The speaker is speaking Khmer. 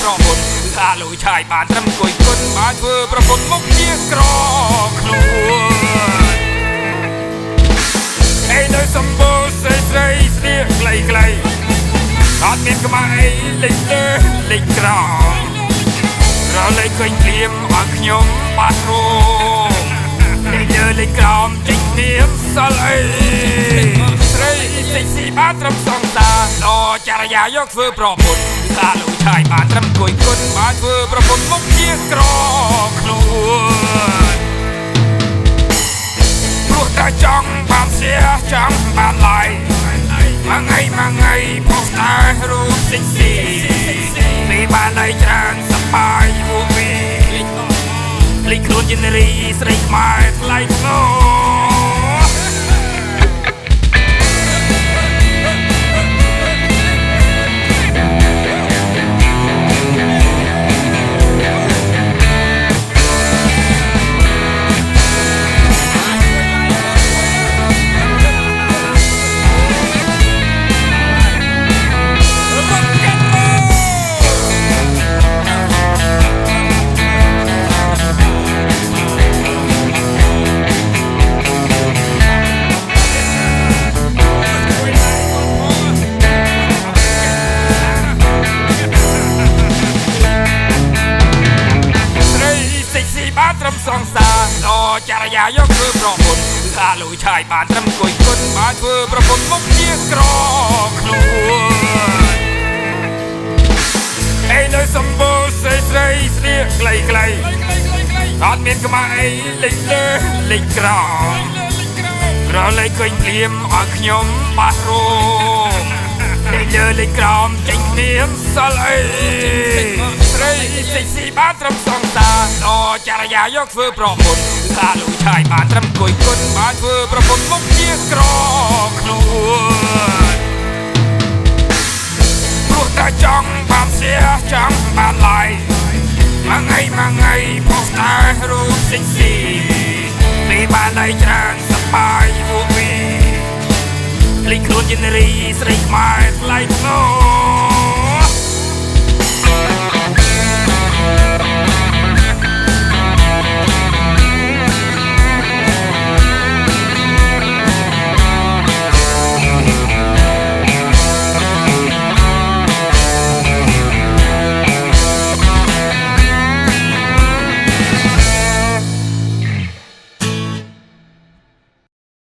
ប្រពន្ធថាលុយឆាយបានត្រឹមគួយគុណបានធ្វើប្រពន្ធមុខជាក្រខ្លួនអីនៅសម្បូរស្រីស្រីស្លៀកខ្លីអត់មានក្បាលអីលេចលើលេចក្ររលែកឃើញភ្លៀមឲ្យខ្ញុំបាត់រោលេចលើលេចក្រោមចេញនាមសល់អីស្រីសេកស៊ីបានត្រឹមសងសាដល់ចរិយាយកធ្វើប្រពន្ធថាលុយឆាយបានត្រឹមគួយគុណបានធ្វើប្រពន្ធមុខជាក្រខ្លួនព្រោះតែចង់បានเสียចង់បានឡាយមួយថ្ងៃមកតែរូបសេកស៊ីពីបានដៃច្រើនសប្បាយហួវីភ្លេចខ្លួនជានារីស្រីខ្មែរថ្លៃថ្នូរត្រឹមសងសាដល់ចរិយាយកធ្វើប្រពន្ធថាលុយឆាយបានត្រឹមគួយគុណបានធ្វើប្រពន្ធមុខជាក្រខ្លួនអីនៅសម្បូរស្រីស្រីស្លៀកខ្លីអត់មានក្បាលអីលេចលើលេចក្ររលែកឃើញភ្លៀមឲ្យខ្ញុំបាត់រោលេចលើលេចក្រោមចេញនាមសល់អីស្រីសេកស៊ីបានត្រឹមសងសាដល់ចរិយាយកធ្វើប្រពន្ធថាលុយឆាយបានត្រឹមគួយគុណបានធ្វើប្រពន្ធមុខជាក្រខ្លួនព្រោះតែចង់បានเสียចង់បានឡាយមួយថ្ងៃមកតែរូបសេកស៊ីពីបានដៃច្រើនសប្បាយហួវីភ្លេចខ្លួនជានារីស្រីខ្មែរថ្លៃថ្នូរ